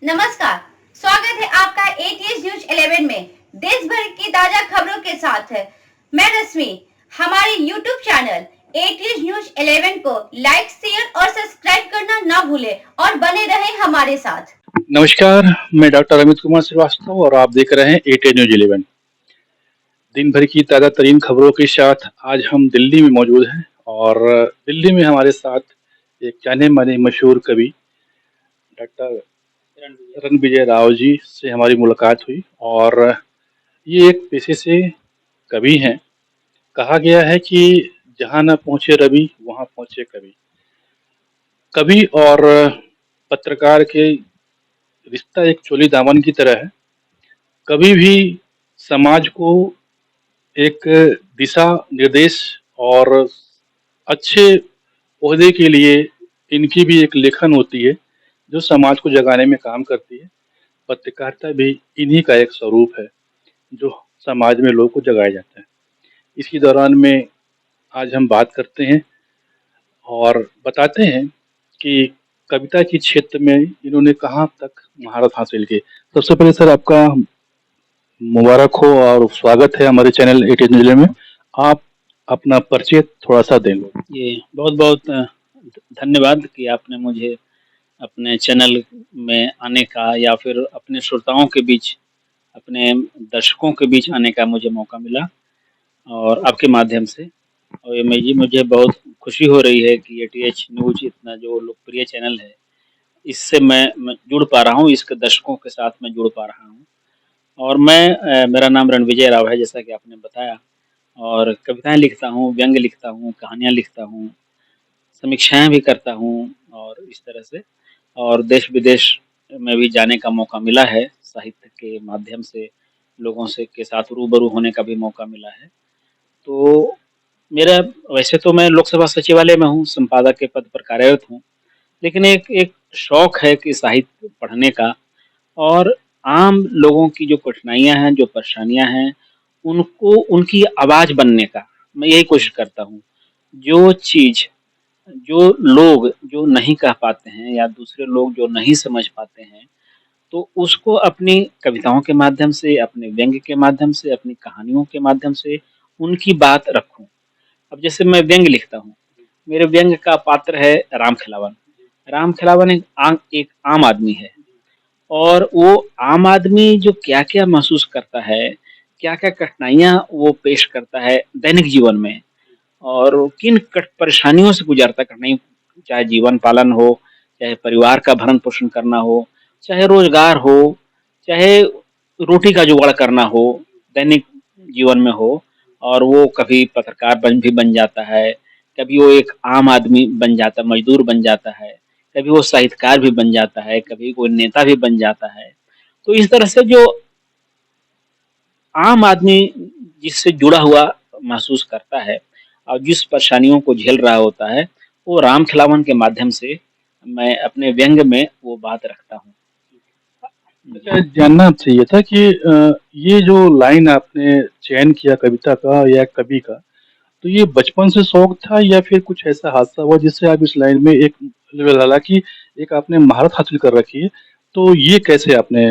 नमस्कार, स्वागत है आपका एटीएस न्यूज 11 में। देश भर की ताजा खबरों के साथ मैं रश्मि। हमारे यूट्यूब चैनल एटीएस न्यूज 11 को लाइक, शेयर और सब्सक्राइब करना ना भूलें और बने रहें हमारे साथ। नमस्कार, मैं डॉक्टर अमित कुमार श्रीवास्तव और आप देख रहे हैं एटीएस न्यूज 11। दिन भर की ताज़ा तरीन खबरों के साथ आज हम दिल्ली में मौजूद हैं और दिल्ली में हमारे साथ एक जाने माने मशहूर कवि डॉक्टर रणविजय राव जी से हमारी मुलाकात हुई और ये एक पेशे से कवि हैं। कहा गया है कि जहाँ न पहुँचे रवि वहाँ पहुँचे कवि। कवि और पत्रकार के रिश्ता एक चोली दामन की तरह है। कभी भी समाज को एक दिशा निर्देश और अच्छे ओहदे के लिए इनकी भी एक लेखन होती है जो समाज को जगाने में काम करती है। पत्रकारिता भी इन्हीं का एक स्वरूप है जो समाज में लोगों को जगाया जाता है। इसी दौरान में आज हम बात करते हैं और बताते हैं कि कविता के क्षेत्र में इन्होंने कहाँ तक महारत हासिल की। सबसे पहले सर आपका मुबारक हो और स्वागत है हमारे चैनल एटीएस न्यूज़ में। आप अपना परिचय थोड़ा सा दें। ये बहुत बहुत धन्यवाद कि आपने मुझे अपने चैनल में आने का या फिर अपने श्रोताओं के बीच, अपने दर्शकों के बीच आने का मुझे मौका मिला और आपके माध्यम से। और ये मुझे बहुत खुशी हो रही है कि एटीएच न्यूज इतना जो लोकप्रिय चैनल है, इससे मैं जुड़ पा रहा हूँ, इसके दर्शकों के साथ मैं जुड़ पा रहा हूँ। और मेरा नाम रणविजय राव है, जैसा कि आपने बताया, और कविताएं लिखता हूँ, व्यंग्य लिखता हूँ, कहानियाँ लिखता हूँ, समीक्षाएं भी करता हूँ और इस तरह से। और देश विदेश में भी जाने का मौका मिला है, साहित्य के माध्यम से लोगों से के साथ रूबरू होने का भी मौका मिला है। तो मेरा वैसे तो मैं लोकसभा सचिवालय में हूँ, संपादक के पद पर कार्यरत हूँ, लेकिन एक एक शौक है कि साहित्य पढ़ने का और आम लोगों की जो कठिनाइयाँ हैं, जो परेशानियाँ हैं, उनको उनकी आवाज़ बनने का मैं यही कोशिश करता हूँ। जो चीज़ जो लोग जो नहीं कह पाते हैं या दूसरे लोग जो नहीं समझ पाते हैं, तो उसको अपनी कविताओं के माध्यम से, अपने व्यंग्य के माध्यम से, अपनी कहानियों के माध्यम से उनकी बात रखूं। अब जैसे मैं व्यंग्य लिखता हूँ, मेरे व्यंग्य का पात्र है राम खिलावन। राम खिलावन एक आम आदमी है और वो आम आदमी जो क्या-क्या महसूस करता है, क्या-क्या कठिनाइयाँ वो पेश करता है दैनिक जीवन में और किन कठ परेशानियों से गुजरता है, नहीं, चाहे जीवन पालन हो, चाहे परिवार का भरण पोषण करना हो, चाहे रोजगार हो, चाहे रोटी का जुगाड़ करना हो, दैनिक जीवन में हो। और वो कभी पत्रकार बन जाता है, कभी वो एक आम आदमी बन जाता, मजदूर बन जाता है, कभी वो साहित्यकार भी बन जाता है, कभी कोई नेता भी बन जाता है। तो इस तरह से जो आम आदमी जिससे जुड़ा हुआ महसूस करता है और जिस परेशानियों को झेल रहा होता है, वो राम खिलावन के माध्यम से मैं अपने व्यंग्य में वो बात रखता हूँ। अच्छा, जानना चाहिए था कि ये जो लाइन आपने चयन किया कविता का या कवि का, तो ये बचपन से शौक था या फिर कुछ ऐसा हादसा हुआ जिससे आप इस लाइन में एक, हालांकि एक आपने महारत हासिल कर रखी है, तो ये कैसे आपने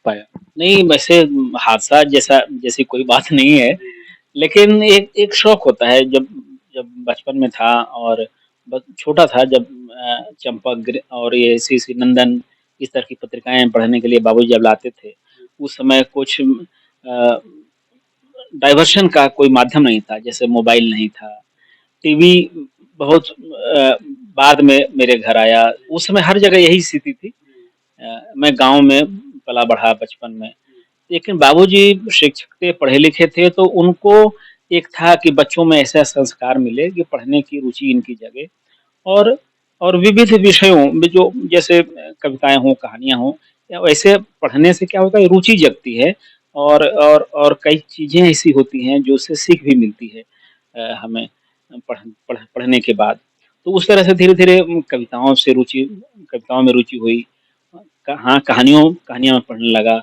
पाया? नहीं, वैसे हादसा जैसा जैसी कोई बात नहीं है, लेकिन एक एक शौक होता है। जब जब बचपन में था और छोटा था, जब चंपक और ये सीसी नंदन इस तरह की पत्रिकाएं पढ़ने के लिए बाबूजी जब लाते थे, उस समय कुछ डाइवर्शन का कोई माध्यम नहीं था, जैसे मोबाइल नहीं था, टीवी बहुत बाद में मेरे घर आया। उस समय हर जगह यही स्थिति थी। मैं गांव में पला बढ़ा बचपन में, लेकिन बाबूजी शिक्षक थे, पढ़े लिखे थे, तो उनको एक था कि बच्चों में ऐसा संस्कार मिले कि पढ़ने की रुचि इनकी जगे और विविध विषयों में, जो जैसे कविताएं हों, कहानियां हों, या वैसे पढ़ने से क्या होता है, रुचि जगती है और कई चीजें ऐसी होती हैं जो उससे सीख भी मिलती है हमें पढ़ने के बाद। तो उस तरह से धीरे धीरे कविताओं में रुचि हुई। हाँ, कहानियां में पढ़ने लगा।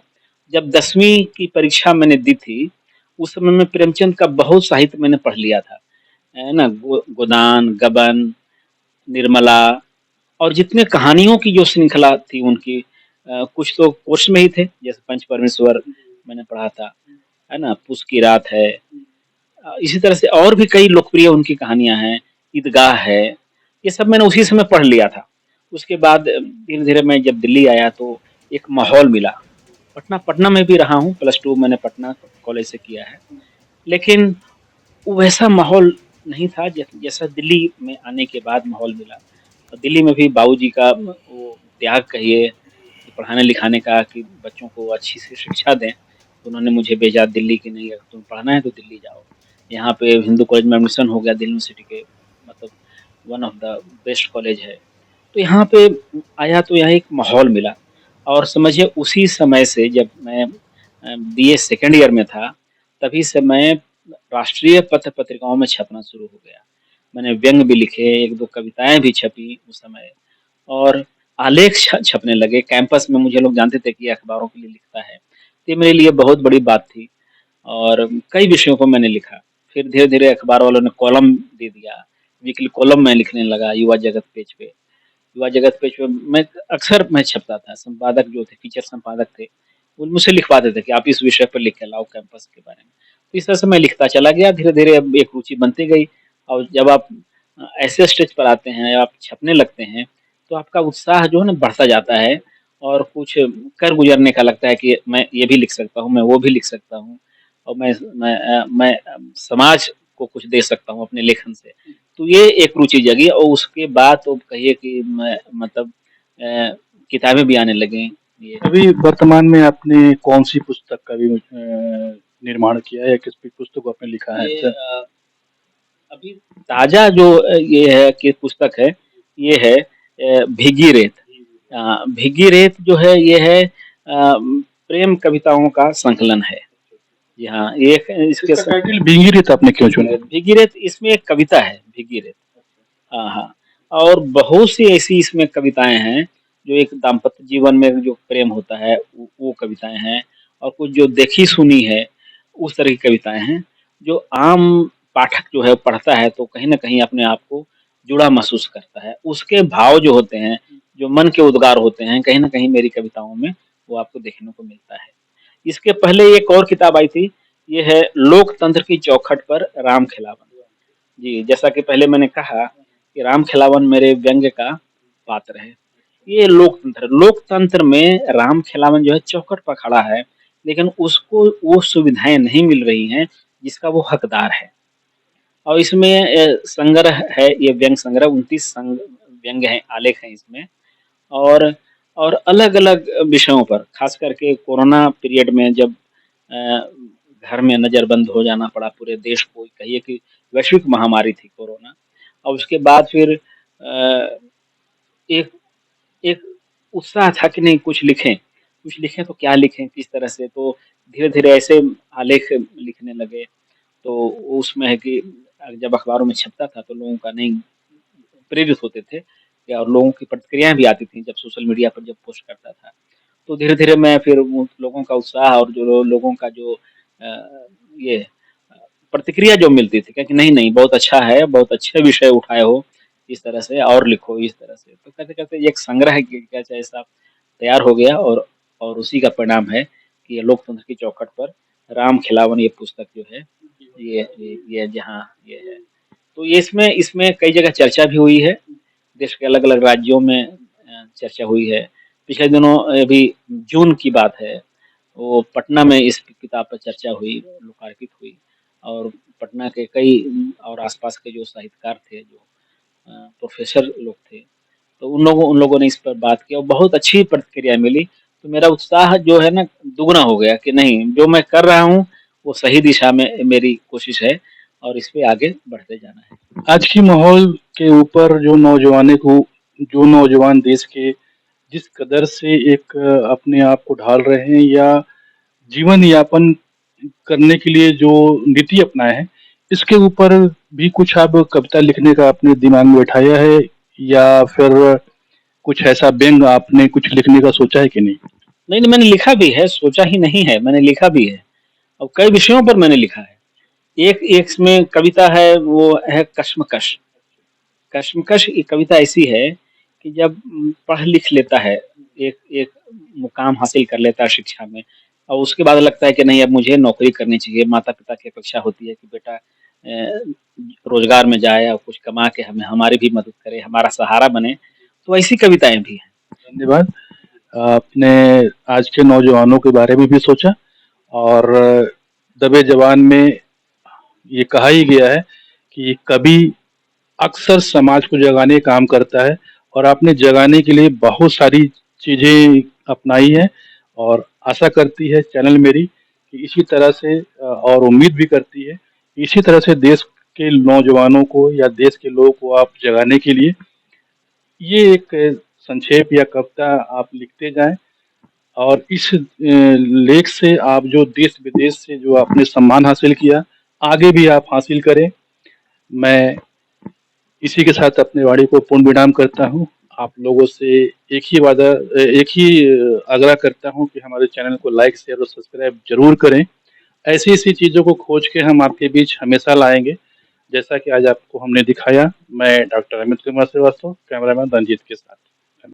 जब 10वीं की परीक्षा मैंने दी थी, उस समय में प्रेमचंद का बहुत साहित्य मैंने पढ़ लिया था, है ना। गोदान, गबन, निर्मला और जितने कहानियों की जो श्रृंखला थी उनकी, कुछ तो कोर्स में ही थे, जैसे पंच परमेश्वर मैंने पढ़ा था, है ना, पूस की रात है। इसी तरह से और भी कई लोकप्रिय उनकी कहानियां हैं, ईदगाह है, ये सब मैंने उसी समय पढ़ लिया था। उसके बाद धीरे-धीरे मैं जब दिल्ली आया तो एक माहौल मिला। पटना पटना में भी रहा हूँ, +2 मैंने पटना कॉलेज से किया है। लेकिन वो वैसा माहौल नहीं था जैसा दिल्ली में आने के बाद माहौल मिला। और दिल्ली में भी बाबूजी का वो त्याग कहिए, कि पढ़ाने-लिखाने का, कि बच्चों को अच्छी सी शिक्षा दें। तो उन्होंने मुझे भेजा दिल्ली कि नहीं, अगर तुम्हें पढ़ना है तो दिल्ली जाओ। यहाँ पे हिंदू कॉलेज में एडमिशन हो गया, दिल्ली यूनिवर्सिटी के, मतलब one of the best college है। तो यहाँ पे आया तो यहाँ एक माहौल मिला, और समझिए उसी समय से जब मैं बीए सेकंड ईयर में था, तभी से मैं राष्ट्रीय पत्र पत्रिकाओं में छपना शुरू हो गया। मैंने व्यंग भी लिखे, 1-2 कविताएँ भी छपी उस समय, और आलेख छपने लगे। कैंपस में मुझे लोग जानते थे कि ये अखबारों के लिए लिखता है। तो ये मेरे लिए बहुत बड़ी बात थी, और कई विषयों पर मैंने लिखा। फिर धीरे-धीरे अखबार वालों ने कॉलम दे दिया, वीकली कॉलम मैं लिखने लगा युवा जगत पेज पे। युवा जगत पेज पे मैं छपता था, संपादक जो थे, फीचर संपादक थे, वो मुझसे लिखवाते थे कि आप इस विषय पर लिख के लाओ कैंपस के बारे में। तो इस तरह से मैं लिखता चला गया, धीरे-धीरे अब एक रुचि बनती गई। और जब आप ऐसे स्टेज पर आते हैं, आप छपने लगते हैं, तो आपका उत्साह जो है ना बढ़ता जाता है, और कुछ कर गुजरने का लगता है कि मैं ये भी लिख सकता हूँ, मैं वो भी लिख सकता हूँ, और मैं समाज को कुछ दे सकता हूँ अपने लेखन से। तो ये एक रुचि जगी, और उसके बाद तो कहिए कि मैं मतलब किताबें भी आने लगी। ये अभी वर्तमान में आपने कौन-सी पुस्तक का भी निर्माण किया है या किस पुस्तक को आपने लिखा है? ये अभी ताज़ा जो ये है कि पुस्तक है, ये है भीगी रेत। भीगी रेत जो है ये है प्रेम कविताओं का संकलन है। जी हाँ, ये एक इसके इसका टाइटल भीगी रेत आपने क्यों चुना? भीगी रेत, इसमें एक कविता है भीगी रेत। हाँ, हाँ। और बहुत सी ऐसी इसमें कविताएँ हैं, जो एक दाम्पत्य जीवन में जो प्रेम होता है, वो कविताएँ हैं, और कुछ जो देखी-सुनी है, उस तरह की कविताएँ हैं, जो आम पाठक जो है पढ़ता है तो कहीं न कहीं अपने आप को जुड़ा महसूस करता है। उसके भाव जो होते हैं, जो मन के उद्गार होते हैं, कहीं न कहीं मेरी कविताओं में वो आपको देखने को मिलता है। इसके पहले एक और किताब आई थी, ये है लोकतंत्र की चौखट पर राम खिलावन। जी, जैसा कि पहले मैंने कहा कि राम खिलावन मेरे व्यंग्य का पात्र है। ये लोकतंत्र में राम खिलावन जो है चौखट पर खड़ा है, लेकिन उसको वो सुविधाएँ नहीं मिल रही हैं, जिसका वो हकदार है। और इसमें संग्रह है, ये व्यंग्य संग्रह 29 व्यंग्य हैं, आलेख हैं इसमें। और अलग-अलग विषयों पर, खास करके कोरोना पीरियड में जब घर में नज़रबंद हो जाना पड़ा पूरे देश को, कहिए कि वैश्विक महामारी थी कोरोना। और उसके बाद फिर एक एक उत्साह था कि नहीं कुछ लिखें तो क्या लिखें, किस तरह से? तो धीरे-धीरे ऐसे आलेख लिखने लगे। तो उसमें है कि जब अखबारों में छपता था तो लोगों का नहीं प्रेरित होते थे, या और लोगों की प्रतिक्रियाएँ भी आती थी जब सोशल मीडिया पर जब पोस्ट करता था। तो धीरे-धीरे मैं फिर वो लोगों का उत्साह और जो लोगों का जो ये प्रतिक्रिया जो मिलती थी कि नहीं, नहीं बहुत अच्छा है, बहुत अच्छे विषय उठाए हो, इस तरह से और लिखो इस तरह से। तो करते-करते एक संग्रह क्या चाहे ऐसा तैयार हो गया, और उसी का परिणाम है कि ये लोकतंत्र की चौखट पर राम खिलावन ये पुस्तक जो है, ये जहाँ ये है। तो ये इसमें इसमें कई जगह चर्चा भी हुई है, देश के अलग-अलग राज्यों में चर्चा हुई है। पिछले दिनों अभी जून की बात है, वो पटना में इस किताब पर चर्चा हुई, लोकार्पित हुई, और पटना के कई और आसपास के जो साहित्यकार थे, जो प्रोफ़ेसर लोग थे, तो उन लोगों ने इस पर बात की और बहुत अच्छी प्रतिक्रिया मिली। तो मेरा उत्साह जो है ना दुगना हो गया कि नहीं, जो मैं कर रहा हूँ, वो सही दिशा में मेरी कोशिश है, और इस पे आगे बढ़ते जाना है। आज की माहौल के ऊपर जो नौजवान देश के जिस कदर से एक अपने आप को ढाल रहे हैं या जीवन यापन करने के लिए जो नीति अपनाए हैं, इसके ऊपर भी कुछ आप कविता लिखने का अपने दिमाग में बैठाया है या फिर कुछ ऐसा व्यंग आपने कुछ लिखने का सोचा है कि नहीं? नहीं, नहीं मैंने लिखा भी है, सोचा ही नहीं है, मैंने लिखा भी है, और कई विषयों पर मैंने लिखा है। एक एक इसमें कविता है, वो है कश्मकश। कश्मकश ये कविता ऐसी है कि जब पढ़ लिख लेता है एक एक मुकाम हासिल कर लेता है शिक्षा में और उसके बाद लगता है कि नहीं अब मुझे नौकरी करनी चाहिए। माता-पिता की अपेक्षा होती है कि बेटा रोज़गार में जाए और कुछ कमा के हमें हमारी भी मदद करे, हमारा सहारा बने। तो ऐसी कविताएँ भी हैं। धन्यवाद। आपने आज के नौजवानों के बारे में भी सोचा और दबे जवान में ये कहा ही गया है कि कवि अक्सर समाज को जगाने का काम करता है और आपने जगाने के लिए बहुत सारी चीज़ें अपनाई हैं और आशा करती है चैनल मेरी कि इसी तरह से और उम्मीद भी करती है कि इसी तरह से देश के नौजवानों को या देश के लोगों को आप जगाने के लिए ये एक संक्षेप या कविता आप लिखते जाएँ और इस लेख से आप जो देश-विदेश से जो आपने सम्मान हासिल किया, आगे भी आप हासिल करें। मैं इसी के साथ अपनी वाणी को पूर्ण विराम करता हूँ। आप लोगों से एक ही आग्रह करता हूँ कि हमारे चैनल को लाइक, शेयर और सब्सक्राइब ज़रूर करें। ऐसी-ऐसी चीज़ों को खोज के हम आपके बीच हमेशा लाएँगे। जैसा कि आज आपको हमने दिखाया, मैं डॉक्टर अमित कुमार श्रीवास्तव, कैमरामैन रंजीत के साथ।